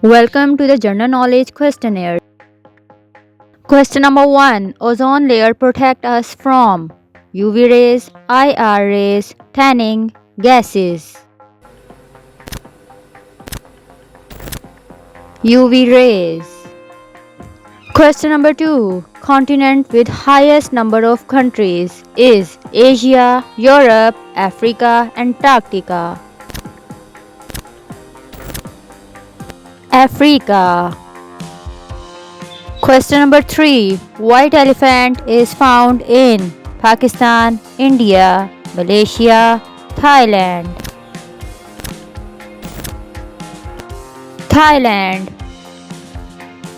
Welcome to the General Knowledge Questionnaire. Question number 1. Ozone layer protect us from UV rays, IR rays, tanning, gases. UV rays. Question number 2. Continent with highest number of countries is Asia, Europe, Africa, Antarctica. Africa. Question number 3. White elephant is found in Pakistan, India, Malaysia, Thailand. Thailand.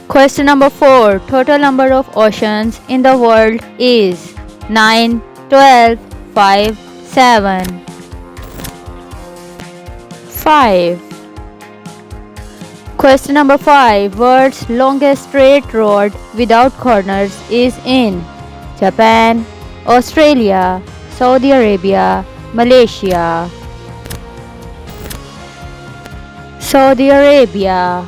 Question number 4. Total number of oceans in the world is 9, 12, 5, 7. 5. Question number 5. World's longest straight road without corners is in Japan, Australia, Saudi Arabia, Malaysia. Saudi Arabia.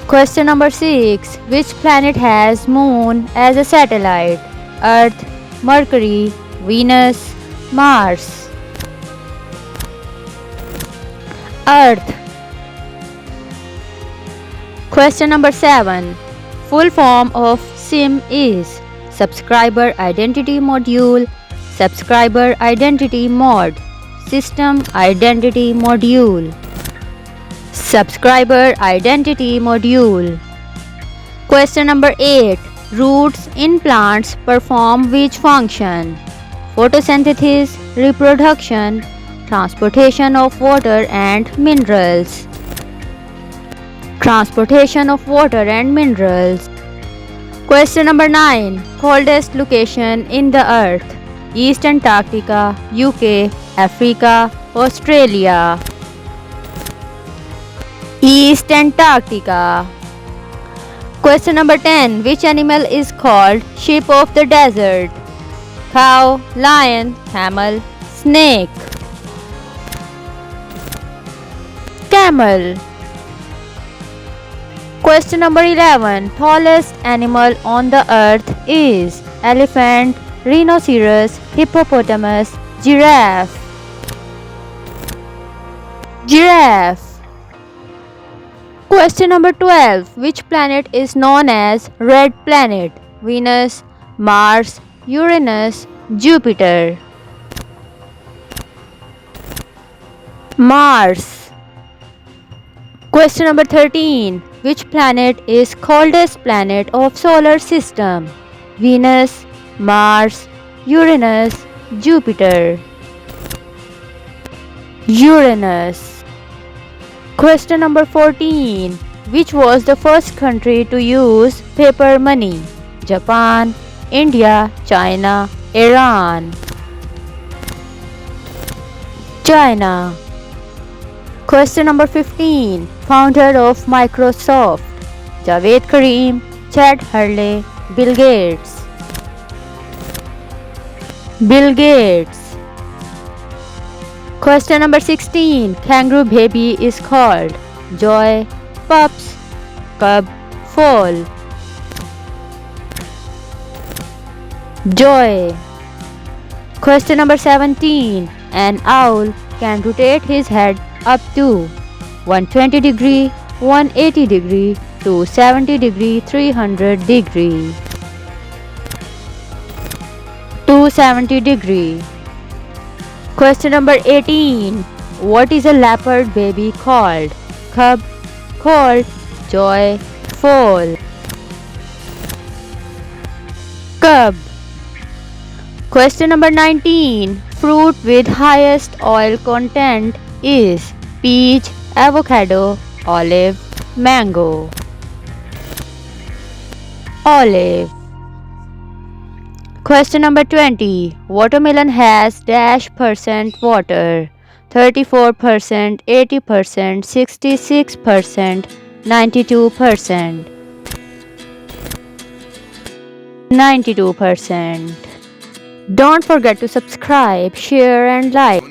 Question number 6. Which planet has moon as a satellite? Earth, Mercury, Venus, Mars. Earth. Question number 7. Full form of SIM is Subscriber Identity Module, Subscriber Identity Mod, System Identity Module. Subscriber Identity Module. Question number 8. Roots in plants perform which function? Photosynthesis, reproduction, transportation of water and minerals. Transportation of water and minerals. Question number 9. Coldest location in the earth? East Antarctica, UK, Africa, Australia. East Antarctica. Question number 10. Which animal is called sheep of the desert? Cow, lion, camel, snake. Camel. Question number 11. Tallest animal on the earth is elephant, rhinoceros, hippopotamus, giraffe. Giraffe. Question number 12. Which planet is known as red planet? Venus, Mars, Uranus, Jupiter. Mars. Question number 13. Which planet is coldest planet of solar system? Venus, Mars, Uranus, Jupiter. Uranus. Question number 14. Which was the first country to use paper money? Japan, India, China, Iran. China. Question number 15. Founder of Microsoft? Javed Karim, Chad Hurley, Bill Gates. Bill Gates. Question number 16. Kangaroo baby is called Joy, Pups, Cub, Foal. Joy. Question number 17. An owl can rotate his head up to 120 degree, 180 degree, 270 degree, 300 degree. 270 degree. Question number 18. What is a leopard baby called? Cub, colt, joy, foal. Cub. Question number 19. Fruit with highest oil content is peach, avocado, olive, mango. Olive. Question number 20. Watermelon has dash percent water. 34%, 80%, 66%, 92%. 92%. Don't forget to subscribe, share and like.